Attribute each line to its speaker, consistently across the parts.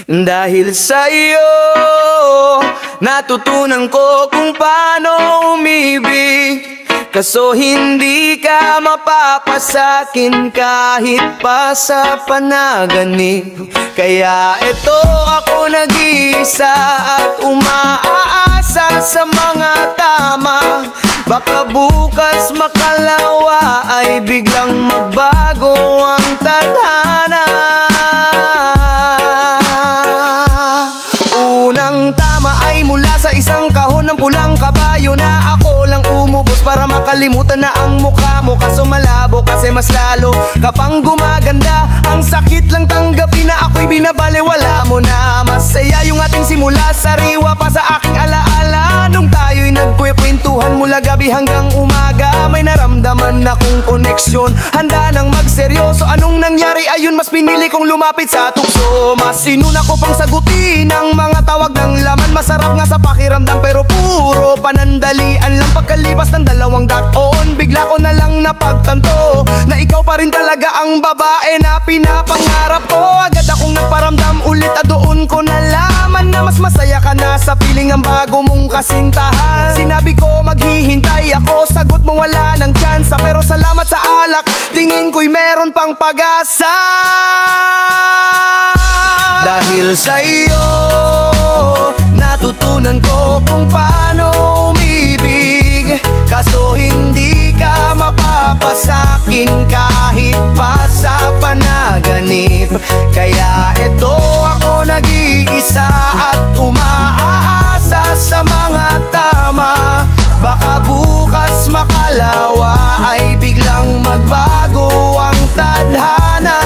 Speaker 1: Dahil sa'yo, natutunan ko kung paano umibig. Kaso hindi ka mapapasakin kahit pa sa panaganib. Kaya eto ako nag-iisa at umaasa sa mga tama. Baka bukas makalawa ay biglang magbago ang tadhana. Unang tama ay mula sa isang kahon ng pulang kabayo na ako lang umubos para makalimutan na ang mukha mo. Kaso malabo kasi mas lalo kapang gumaganda. Ang sakit lang tanggapin na ako'y binabaliwala mo na. Masaya yung ating simula, sariwa pa sa aking alaala. Nung tayo'y nagkwekwentuhan mula gabi hanggang umaga, may naramdaman akong koneksyon, handa nang magseryoso. Anong nangyari? Ayun, mas pinili kong lumapit sa tukso. Mas sinuna ko pang sagutin ang mga tawag ng laman. Masarap nga sa pakiramdam pero puro panandalian lang. Pagkalipas ng 2 taon, bigla ko na lang napagtanto na ikaw pa rin talaga ang babae na pinapangarap ko. Agad akong nagparamdam ulit at doon ko nalaman na mas masaya ka na sa piling ang bago mong kasintahan. Sinabi ko maghihintay ako, sagot mo wala ng tsansa. Pero salamat sa alak, tingin ko'y meron pang pag-asa. Dahil sa'yo, natutunan ko kung paano umibig. Kaso hindi ka mapapasakin kahit pa sa panaganib. Kaya eto ako nag-iisa at umaasa sa mga tama. Baka bukas makalawa ay biglang magbago ang tadhana.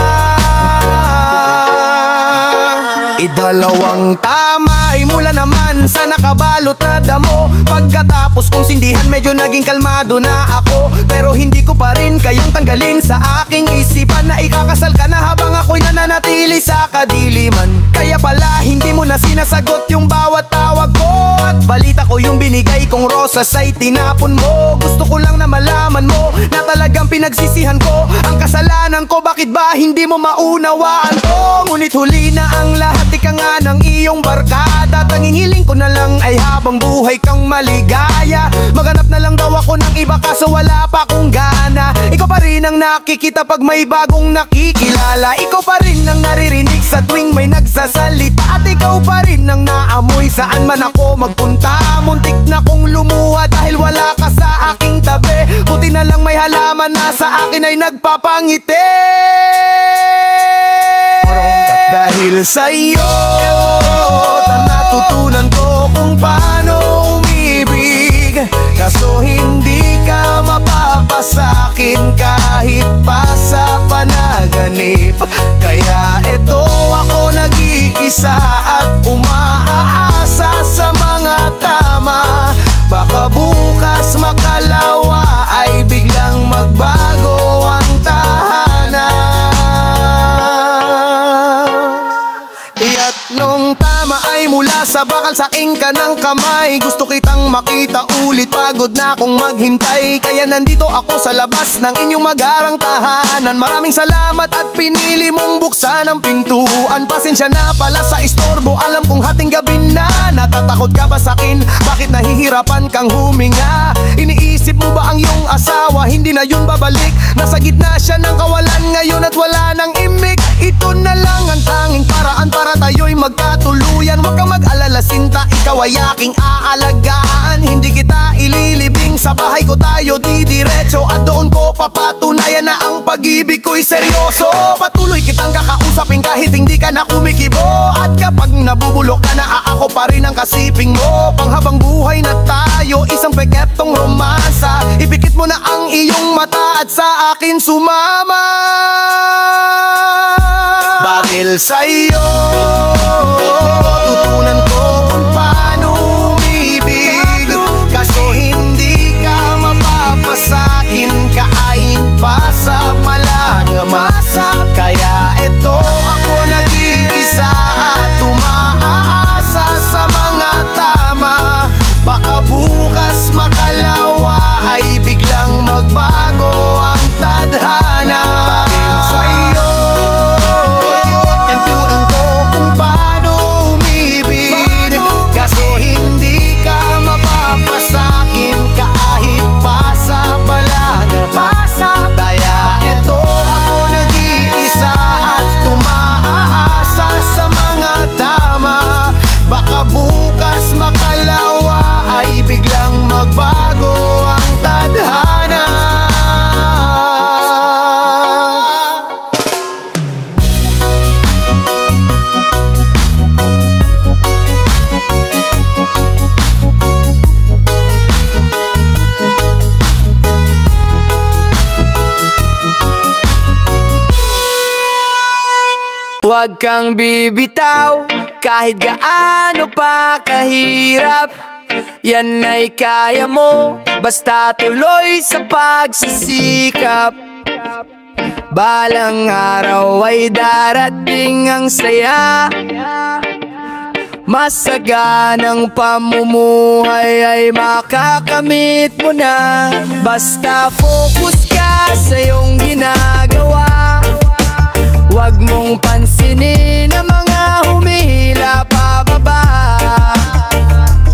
Speaker 1: Idalawang tama ay mula naman sa nakabalot na damo. Pagkatapos kong sindihan medyo naging kalmado na ako. Pero hindi ko pa rin kayong tanggalin sa aking isipan na ikakasal ka na habang ako'y nananatili sa kadiliman. Kaya pala hindi mo na sinasagot yung bawat tawag ko. At balita ko yung binigay kong rosas ay tinapon mo. Gusto ko lang na malaman mo na talagang pinagsisihan ko ang kasalanan ko. Bakit ba hindi mo maunawaan to? Ngunit huli na ang lahat, ika nga ng iyong barkada. Tanging hiling ko na lang ay habang buhay kang maligaya. Maghanap na lang daw ako ng iba kaso wala pa akong gana. Ikaw pa rin ang nakikita pag may bagong nakikilala. Ikaw pa rin ang naririnig sa tuwing may nagsasalita. At ikaw pa rin ang naamoy saan man ako magpunta. Muntik na kong lumuha dahil wala ka sa aking tabi. Buti na lang may halaman na sa akin ay nagpapangiti. Dahil sa'yo, natutunan ko kung paano umibig. Kaso hindi ka mapapasakin kahit pa sa panaganib. Kaya eto ako nag-iisa at umaasa sa mga tama. Baka bukas makalawa ay biglang magbago ang tahanan. Nung tama ay mula sa bakal sa aking kanang kamay. Gusto kitang makita ulit, pagod na akong maghintay. Kaya nandito ako sa labas ng inyong magarang tahanan. Maraming salamat at pinili mong buksan ang pintuan. Pasensya na pala sa istorbo, alam kong hating gabi na. Natatakot ka ba sa'kin? Bakit nahihirapan kang huminga? Iniisip mo ba ang iyong asawa? Hindi na yun babalik. Nasa gitna siya ng kawalan ngayon at wala nang imik. Ito na lang ang tanging paraan para tayo'y magkatuluyan. Huwag kang mag-alala sinta, ikaw ay aking aalagaan. Hindi kita ililibing, sa bahay ko tayo didiretso. At doon ko papatunayan na ang pag-ibig ko'y seryoso. Patuloy kitang kakausapin kahit hindi ka na kumikibo. At kapag nabubulok ka na, ako pa rin ang kasiping mo. Panghabang buhay na tayo, isang peketong romansa. Ipikit mo na ang iyong mata at sa akin sumama. Dahil sa'yo, tutunan ko kung paano umibig. Kaso hindi ka mapapasakin kahit pa sa malagamasa. Kaya eto ako nag-iisa at umaasa sa mga tama. Baka bukas makalawa ay biglang magbago ang tadhana. Dahil sa'yo, tutunan ko kung Huwag kang bibitaw kahit gaano pa kahirap. Yan ay kaya mo, basta tuloy sa pagsisikap. Balang araw ay darating ang saya, masaganang pamumuhay ay makakamit mo na. Basta focus ka sa iyong ginagawa. Huwag mong pansinin ang mga humihila pababa.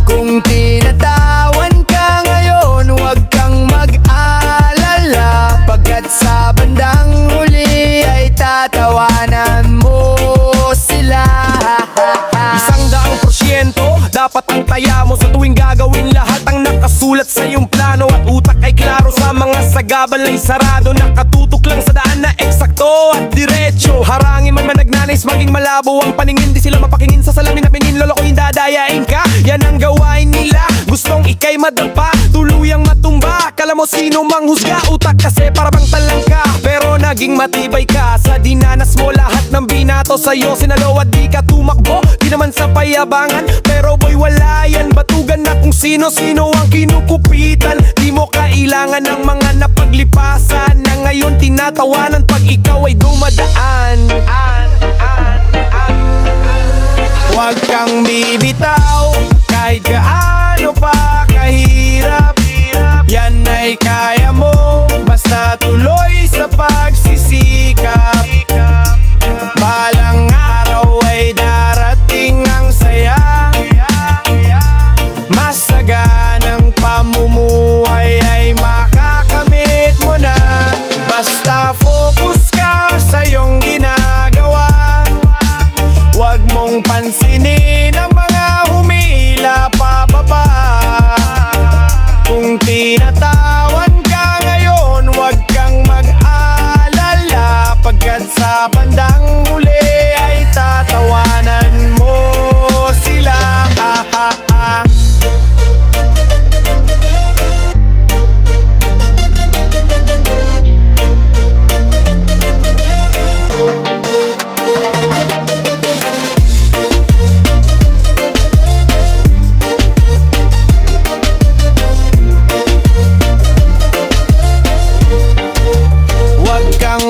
Speaker 1: Kung tinatawan ka ngayon, huwag kang mag-alala, pagkat sa bandang huli ay tatawanan mo sila. 100% dapat ang taya mo sa tuwing gagawin lahat ang nakasulat sa iyong plano. At utak ay klaro sa mga sagabal ay sarado, nakatutok lang sa daan na eksakto at diretso. Harangin man managnanais maging malabo ang paningin, di sila mapakingin sa salamin na pingin. Lolokohin dadayain ka, yan ang gawain nila. Gustong ikay madampa, tuluyang matumba. Kala mo sino mang husga, utak kasi para bang talangka. Pero naging matibay ka sa dinanas mo. Lahat ng binato sa'yo sinalo at di ka tumakbo. Di naman sa payabangan, pero boy wala yan. Batugan na kung sino-sino ang kinukupitan. Di mo kailangan ng mga napaglipasan na ngayon tinatawanan pag ikaw ay dumadaan. Huwag kang bibitaw kahit gaano pa kahirap. Yan ay kaya mo, basta tuloy sa pagsisikap. Balang araw ay darating ang saya, masaganang pamumuhay ay makakamit mo na. Basta focus ka sa iyong ginagawa. Huwag mong pansinin ang mga humila pababa. Kung tinatawan ka ngayon, huwag kang mag-alala, pagkat sa bandang huli ay tatawanan mo sila.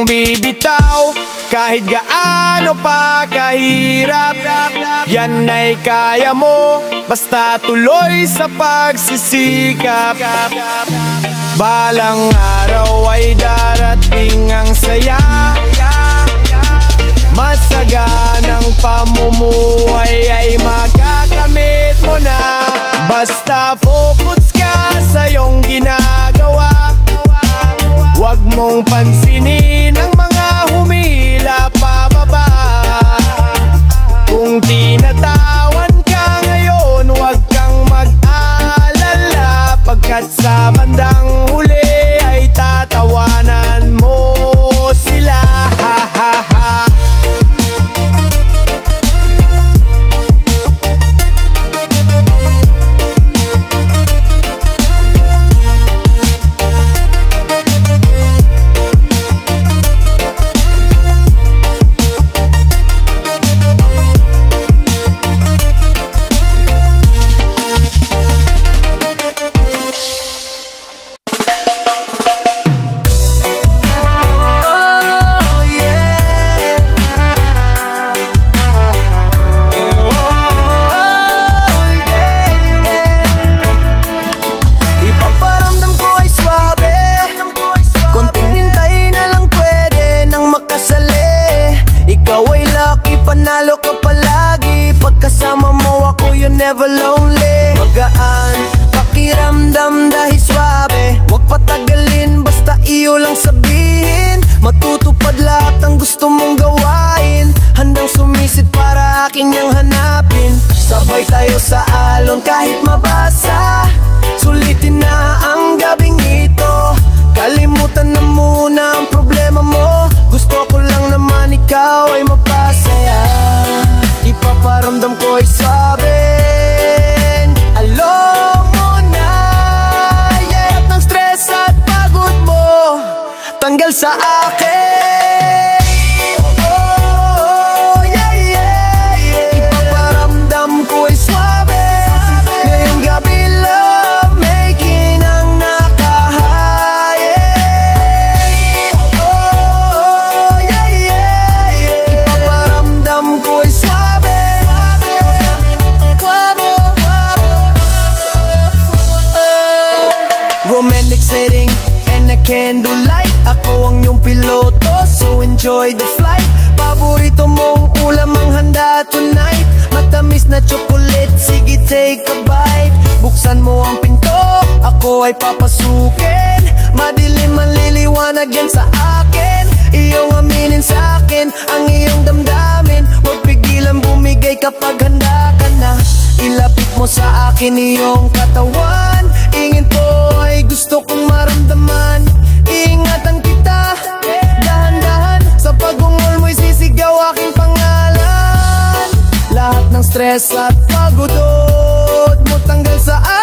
Speaker 1: Bibitaw kahit gaano pa kahirap. Yan ay kaya mo, basta tuloy sa pagsisikap. Balang araw ay darating ang saya, masaganang pamumuhay ay makakamit mo na. Basta focus ka sa iyong ginagawa. Huwag mong pansinin ang mga humila pababa. Kung tinatawan ka ngayon, huwag kang mag-alala, pagkat sa bandang huli ay tatawanan mo sila. Panalo ka palagi, pagkasama mo ako you're never lonely. Magaan, pakiramdam dahil swabe. Huwag patagalin, basta iyo lang sabihin. Matutupad lahat ang gusto mong gawain. Handang sumisid para aking niyang hanapin. Sabay tayo sa alon kahit mabasa. Sulitin na ang gabing ito. Kalimutan na muna ang problema mo. Gusto ko lang naman ikaw ay mapasaya. Ipaparamdam ko ay sabin. Alam mo na, yeah, ng stress at pagod mo tanggal sa akin. Oh, ay papasukin. Madilim man liliwanag yan sa akin. Iyong aminin sa akin ang iyong damdamin. Huwag pigilan bumigay kapag handa ka na. Ilapit mo sa akin iyong katawan. Ingin ko ay gusto kong maramdaman. Iingatan kita, dahan-dahan. Sa pag-ungol mo'y sisigaw aking pangalan. Lahat ng stress at pagod mo tanggal sa akin.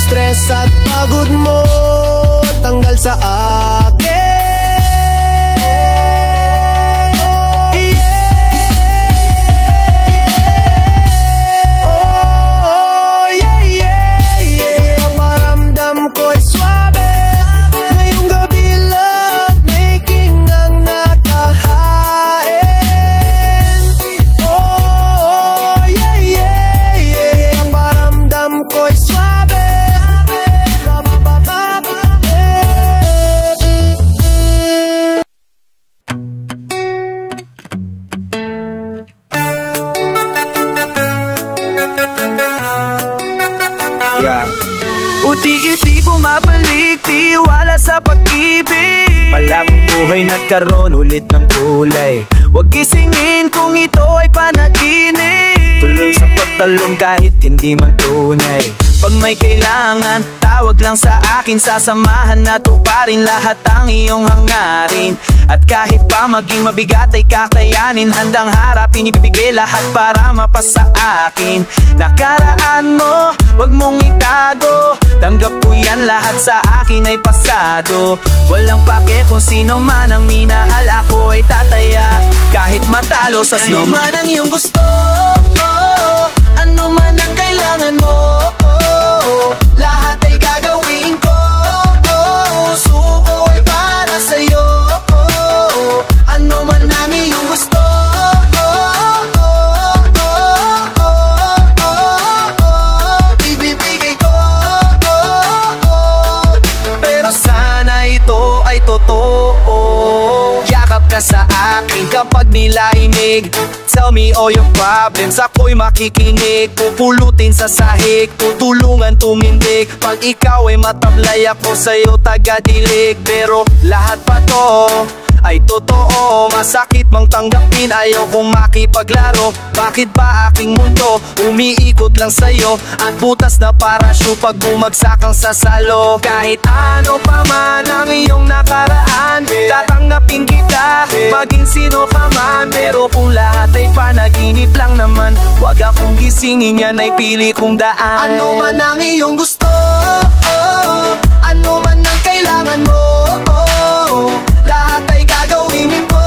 Speaker 1: Stress at pagod mo tanggal sa akin. Oh, yeah, yeah, yeah. Paparamdam ko'y swabe. Ngayong gabi love making ang nakahain. Oh, yeah, yeah, yeah. Paparamdam ko'y swabe.
Speaker 2: Uti-iti bumabalik, tiwala sa pag-ibig. Palaging buhay nagkaroon ulit ng kulay. Huwag gisingin kung ito ay panaginip. Tuloy sa pagtalong kahit hindi man tunay. Pag may kailangan, tawag lang sa akin. Sasamahan na tuparin lahat ang iyong hangarin. At kahit pa maging mabigat ay kakayanin. Handang harapin, ibibigay lahat para mapasa akin. Nakaraan mo, wag mong itago. Tanggap ko yan, lahat sa akin ay pasado. Walang pake kung sino man ang minahal, ako ay tataya kahit matalo sa sino man ang iyong gusto. Ano man ang kailangan mo, lahat ay gagawin ko. Suko ay para sa'yo. Ano man ang iyong gusto, ibibigay ko. Pero sana ito ay totoo. Yakap ka sa akin kapag nilainig. Tell me all your problems, ako'y makikinig. Pupulutin sa sahig, tutulungan tumindig. Pag ikaw ay matablay, ako sa'yo tagadilig. Pero lahat pa to ay totoo, masakit mang tanggapin. Ayaw kong makipaglaro. Bakit ba aking mundo umiikot lang sa'yo? At butas na parachute pag bumagsak ang sasalo. Kahit ano pa man ang iyong nakaraan, tatanggapin kita, maging sino ka man. Pero kung lahat ay panaginip lang naman, wag akong gisingin, yan ay pili kong daan.
Speaker 1: Ano man ang iyong gusto, ano man ang kailangan mo, lahat ay gagawin ko.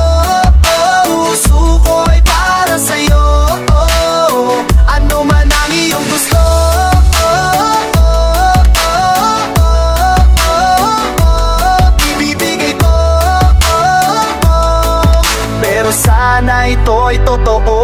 Speaker 1: Suko ay para sa'yo. Ano man ang iyong gusto, ibibigay ko. Pero sana ito ay totoo.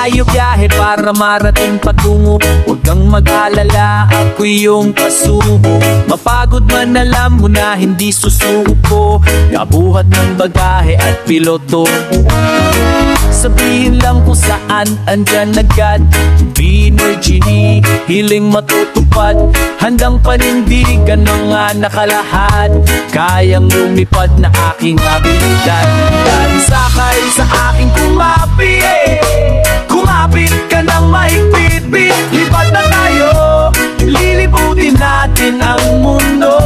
Speaker 2: malayo biyahe para marating patungo. Huwag kang mag-alala, ako'y iyong kasubo. Mapagod man alam mo na hindi susuko. Kabuhat ng bagahe at piloto. Sabihin lang kung saan, andyan agad. Virginie, hiling matutupad. Handang panindigan mga nakalahad. Kayang lumipad na aking abilidad. Dan sakay sa aking kumapi, kumapit ka ng mahigpit. Lipad na tayo, lilibutin natin ang mundo.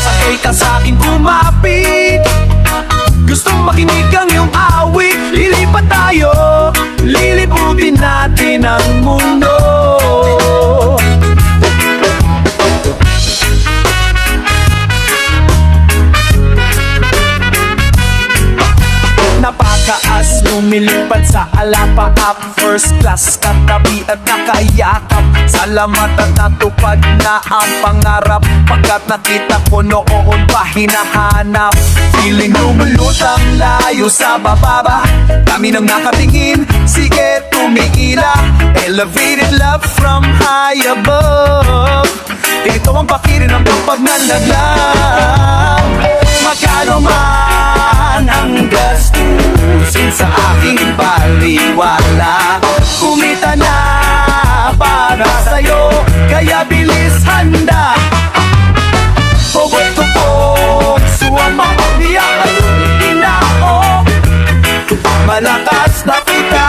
Speaker 2: Sakay ka sa aking kumapit, gustong makinig ang iyong awit. Lilipat tayo, lilibutin natin ang mundo. Napakaas, lumilipad sa alapaap. First class, katabi at nakayakap. Salamat at natupad na ang pangarap. Pagkat nakita ko noon pa hinahanap. Feeling lumulutang layo sa bababa. Kami nang nakatingin, sige tumingila. Elevated love from high above. Ito ang pakirin ng pag nalaglag. Magkano man ang gastusin sa aking baliwala, kumita na para sa'yo, kaya bilis handa. Pagod-tupog, suwama, niyak at inao. Malakas na kita,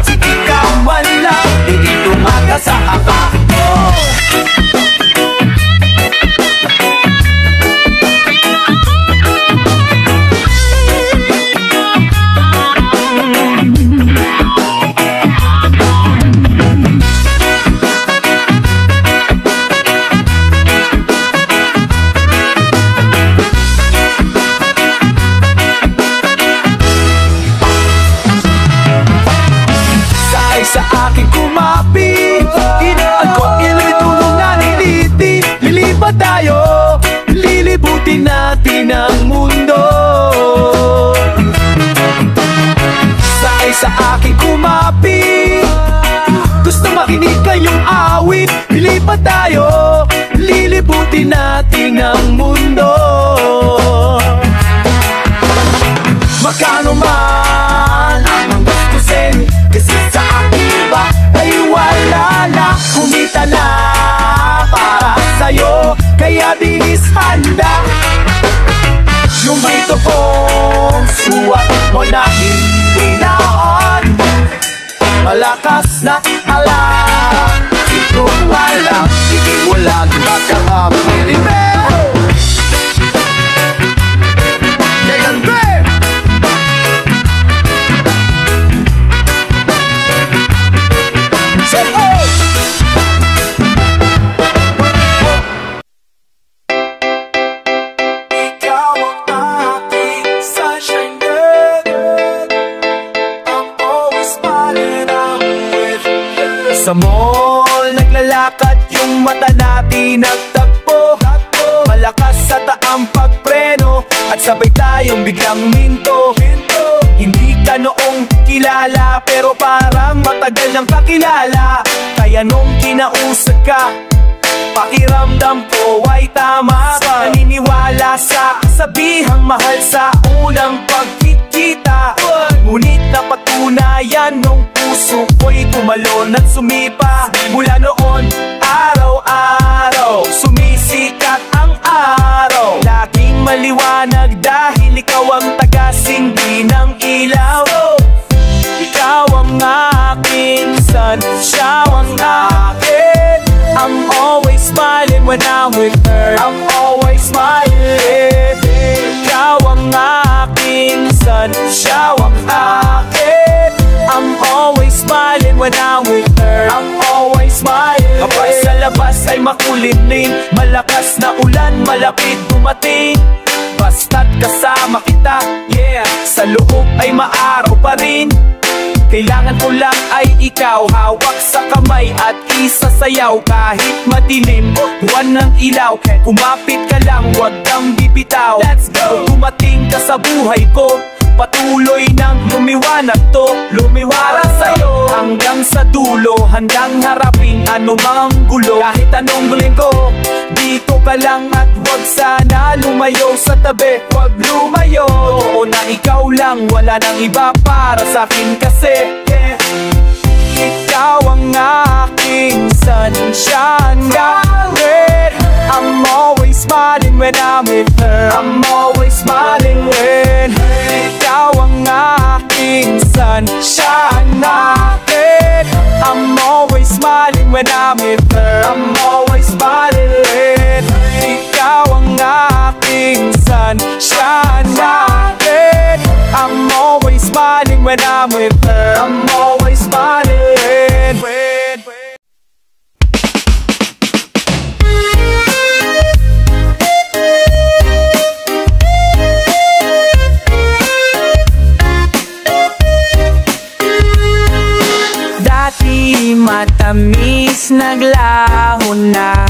Speaker 2: sige ka man lang, hindi tumaga sa akako. Sa aking kumapit, inaan ko ilo'y tulong na niliti. Lilipat tayo, lilibutin natin ang mundo. Sa aking kumapit, gusto makinig kayong awit. Lilipat tayo, lilibutin natin ang mundo. Magkano man ang gustusin, kasi sa akin iba ay wala na. Kumita na para sa'yo, kaya bilis handa. Yung dito kong suwat mo na hindi naon, malakas na alam. Ito wala, hindi wala magkakapilibe. Sa mall, naglalakad yung mata natin nagtagpo. Malakas at ang pagpreno, at sabay tayong biglang minto. Hindi ka noong kilala, pero parang matagal nang kakilala. Kaya nung kinausap ka, pakiramdam ko ay tama ka. Naniniwala sa kasabihang mahal sa unang pagkikita. Ngunit napatunayan nung puso ko'y tumalon at sumipa. Mula noon, araw-araw sumisikat ang araw. Laging maliwanag dahil ikaw ang taga-sindi ng ilaw. Ikaw ang aking sun, siya ang akin. I'm always smiling when I'm with her. I'm always smiling. Ikaw ang aking sun, siya ang akin. I'm always smiling when I'm with her. I'm always smiling. Kapag sa labas ay makulimlim, malakas na ulan malapit dumating. Basta't kasama kita, yeah, sa loob ay maaraw pa rin. Kailangan ko lang ay ikaw, hawak sa kamay at isasayaw. Kahit madilim, buwan ng ilaw, kumapit ka lang, wag kang bibitaw. Let's go! Dumating ka sa buhay ko, patuloy nang lumiwanag to, lumiwara sa'yo hanggang sa dulo, handang harapin anumang gulo. Kahit anong linggo, dito ka lang at wag sana lumayo sa tabi, wag lumayo. Oo na ikaw lang, wala nang iba para sa'kin kasi ikaw ang aking sunshine, darling. I'm always smiling when I'm with her. I'm always smiling when ikaw ang aking sunshine, darling. I'm always smiling when I'm with her. I'm always smiling when ikaw ang aking sunshine, darling. I'm always smiling when I'm with her. I'm always smiling. Dati matamis naglaho na,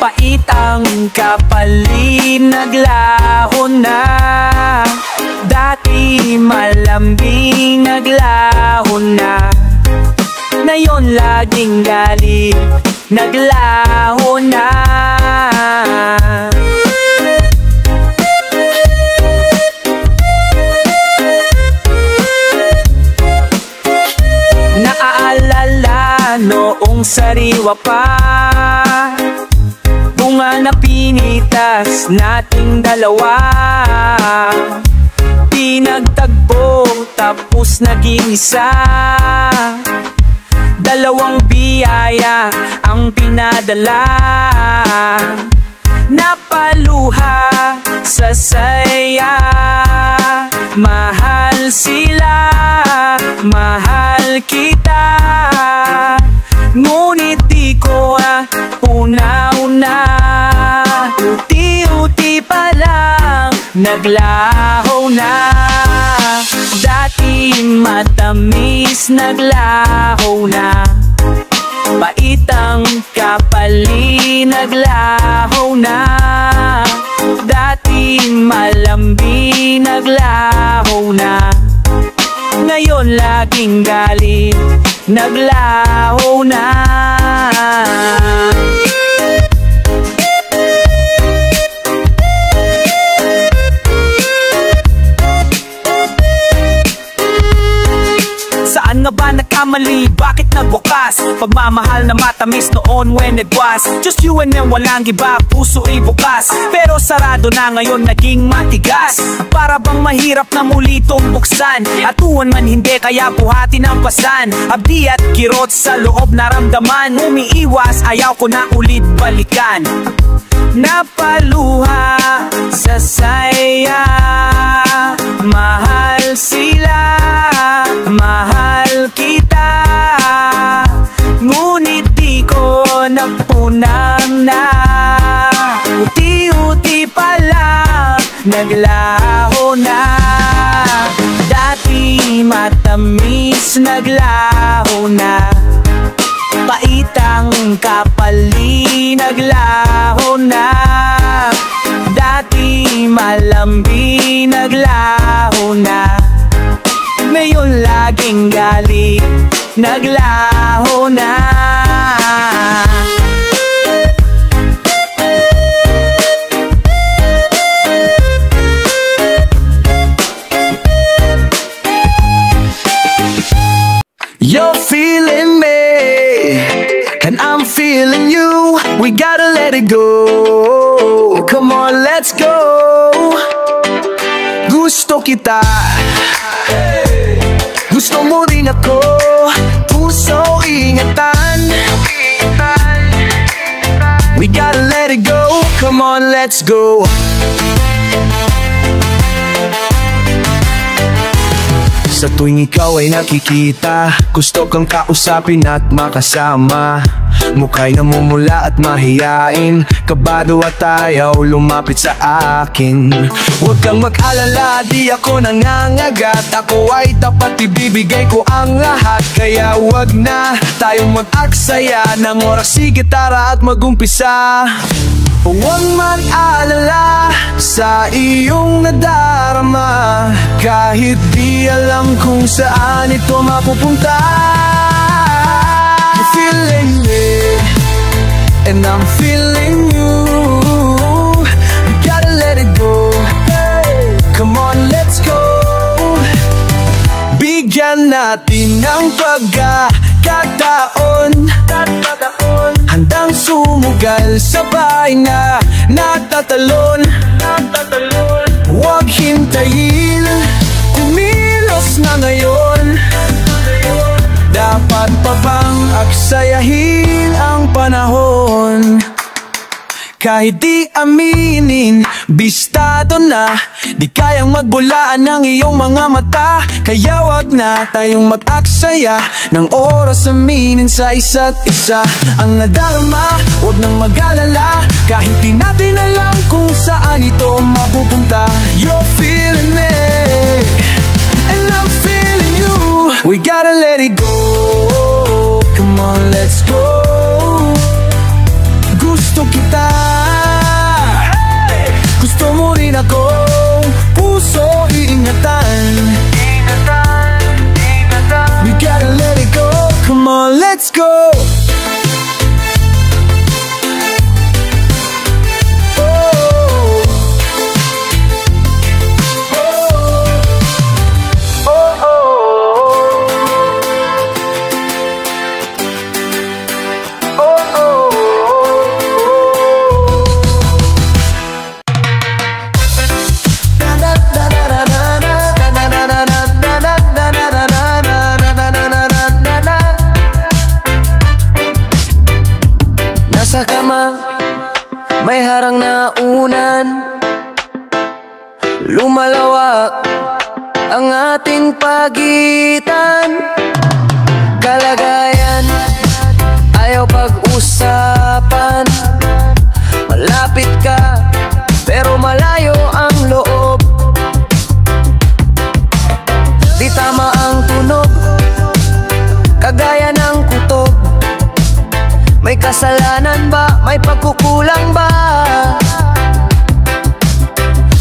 Speaker 2: paitang kapalin naglaho na. Dati malambing naglaho na, ngayon laging galit naglaho na. Naaalala noong sariwa pa, bunga na pinitas nating dalawa. Pinagtagpo tapos naging isa, dalawang biyaya ang pinadala. Napaluha sa saya, mahal sila, mahal kita. Ngunit di ko una-una, uti-uti pa lang naglaho na. Dati matamis naglaho na, paitang kapali naglaho na. Dati malambi naglaho na, ngayon laging galit naglaho na. Saan nga ba nagkamali? Bakit nagwakas? Pagmamahal na matamis noon when it was just you and me, walang iba, puso ay bukas. Pero sarado na ngayon, naging matigas. Para bang mahirap na muli tong buksan. Atuan man hindi, kaya buhatin ang pasan. Abdi at kirot sa loob naramdaman. Umiiwas, ayaw ko na ulit balikan. Napaluha sa saya, mahal sila, mahal kita. Ngunit di ko napunang na, uti-uti pa lang naglaho na. Dati matamis naglaho na, paitang kapali naglaho na. Dati malambi naglaho na, ngayon laging galit naglaho na.
Speaker 1: You're feeling me, and I'm feeling you. We gotta let it go. Come on, let's go. Gusto kita, gusto mo rin ako. Puso ingatan, we gotta let it go. Come on, let's go. Sa tuwing ikaw ay nakikita, gusto kang kausapin at makasama. Mukha'y namumula at mahiyain, kabado at ayaw lumapit sa akin. Huwag kang mag-alala, di ako nangangagat. Ako ay tapat, ibibigay ko ang lahat. Kaya huwag na tayong mag-aksaya ng oras, si gitara at mag-umpisa. Huwag mag-alala sa iyong nadarama, kahit di alam kung saan ito mapupunta. You're feeling me, and I'm feeling you. You gotta let it go. Come on, let's go. Bigyan natin ng pagkakataon, handang sumugal sabay na natatalon. Huwag hintayin, kumilos na ngayon. Dapat pa bang aksayahin ang panahon? Kahit di aminin, bistado na, di kayang magbulaan ng iyong mga mata. Kaya wag na tayong mag-aksaya ng oras aminin sa isa't isa ang nadarama. Wag nang mag-alala, kahit di natin alam kung saan ito mapupunta. You're feeling me, and I'm feeling you. We gotta let it go. Come on, let's go. Gusto kita, gusto mo rin ako. Puso iingatan, we gotta let it go. Come on, let's go. Sa kama, may harang na unan, lumalawak ang ating pagitan. Kalagayan, ayaw pag-usapan. Malapit ka, pero malayo ang loob. Di tama ang tunog, kagaya ng kutob. May kasalanan ba? May pagkukulang ba?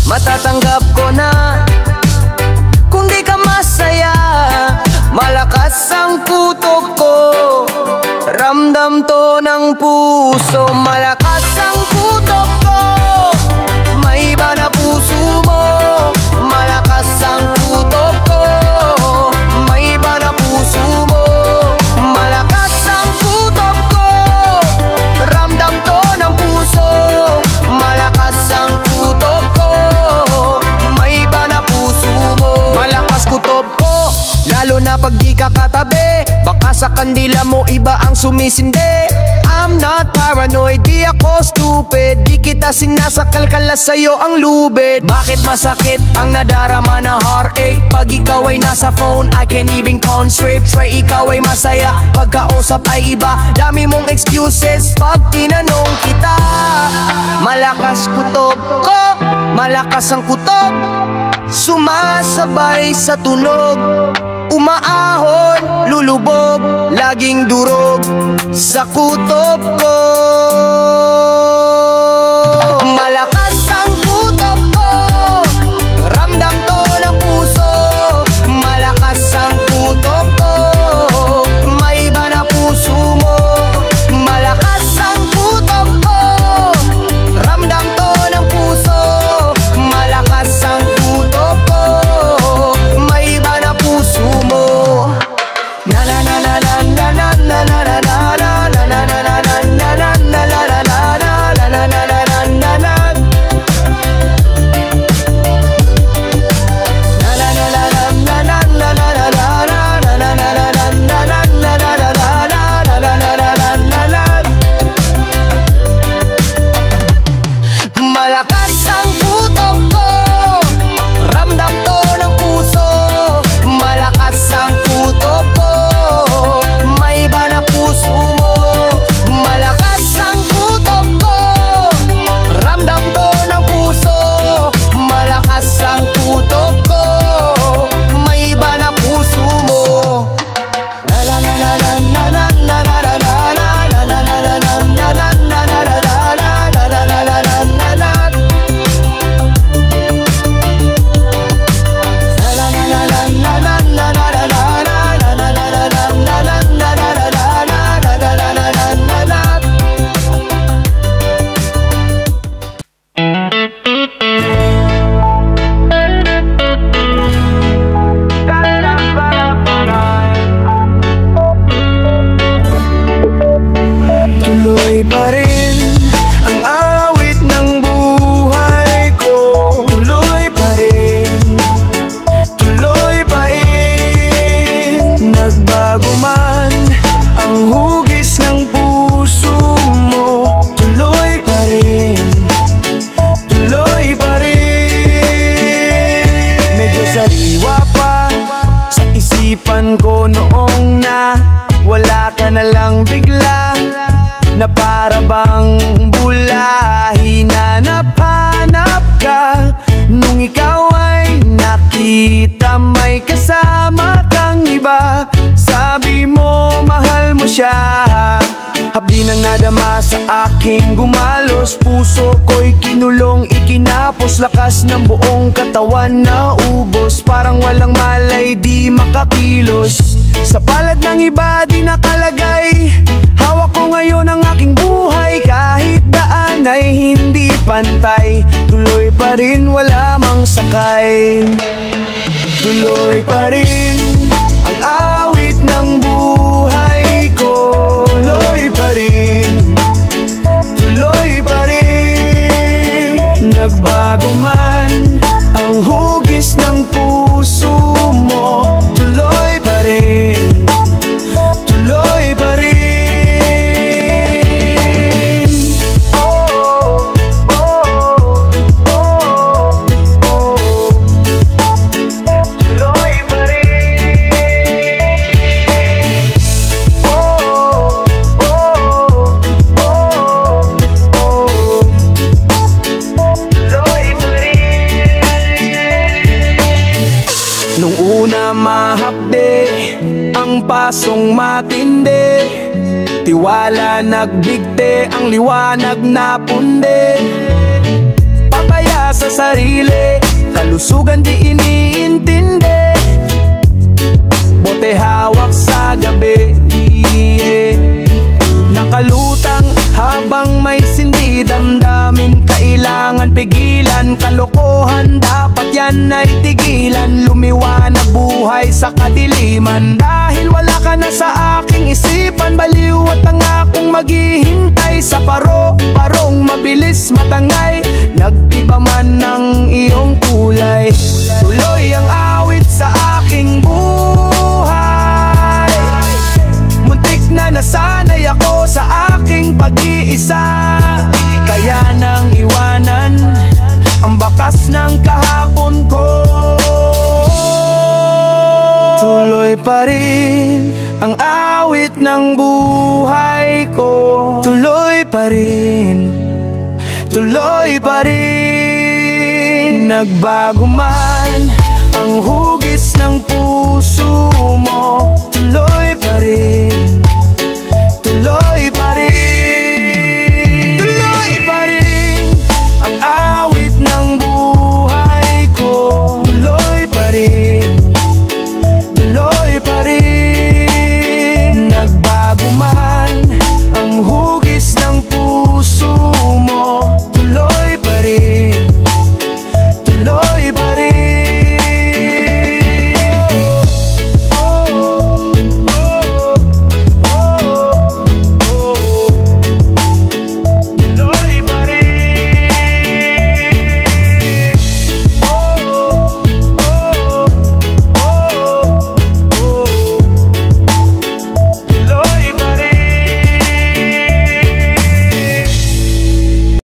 Speaker 1: Matatanggap ko na kung di ka masaya. Malakas ang putok ko, ramdam to ng puso. Malakas ang putok ko, may iba na puso mo. Malakas ang putok ko, may iba na puso mo. Malakas ang putok ko, ramdam to ng puso. Malakas ang putok ko, may iba na puso mo. Malakas kutob ko, lalo na pag di ka katabi. Baka sa kandila mo iba ang sumisindi. I'm not paranoid, di ako stupid. Di kita sinasakal, kala sa'yo ang lubid. Bakit masakit ang nadarama na heartache? Pag ikaw ay nasa phone, I can't even concentrate. Try ikaw ay masaya, pagkausap ay iba. Dami mong excuses pag tinanong kita. Malakas kutob ko, malakas ang kutob, sumasabay sa tunog. Umaahon, lulubog, laging durog sa kutob ko. Malakas ang kutob ko, ramdam to ng puso. Malakas ang kutob ko, may iba na puso mo. Malakas ang kutob ko, ramdam to ng puso. Malakas ang kutob ko, may iba na puso mo. Na na na na na na na na na na na na na na na na na na na na. isipan ko noong na wala ka na lang bigla, na para bang bula, hinanap-hanap ka. Nung ikaw ay nakita may kasama kang iba, sabi mo mahal mo siya. Hapdi nang nadama sa aking gumalos, puso ko'y kinulong, ikinapos, lakas ng buong katawan na ubos. Parang walang malay, di makakilos, sa palad ng iba di nakalagay. Hawak ko ngayon ang aking buhay, kahit daan ay hindi pantay. Tuloy pa rin, wala mang sakay. Tuloy pa rin ang awit ng buhay ko. Tuloy pa rin, tuloy pa rin. Nagbago man ang hugis ng puso mo, tuloy pa rin, tuloy pa rin. Mahapde ang pasong matindi, tiwala nagbigte, ang liwanag na pundi. Papaya sa sarili, kalusugan di iniintindi, bote hawak sa gabi, nakalutang habang may sindi. Damdamin kailangan pigilan, kalokohan dapat yan ay tigilan. Lumiwanag buhay sa kadiliman, dahil wala ka na sa aking isipan. Baliw at ang akong maghihintay sa parong mabilis matangay. Nag-iba man ng iyong kulay, tuloy ang awit sa aking buhay. Muntik na nasanay ako sa aking pag-iisa, kaya nang iwanan ang bakas ng kahapon ko. Tuloy pa rin ang awit ng buhay ko. Tuloy pa rin, tuloy pa rin. Nagbago man ang hugis ng puso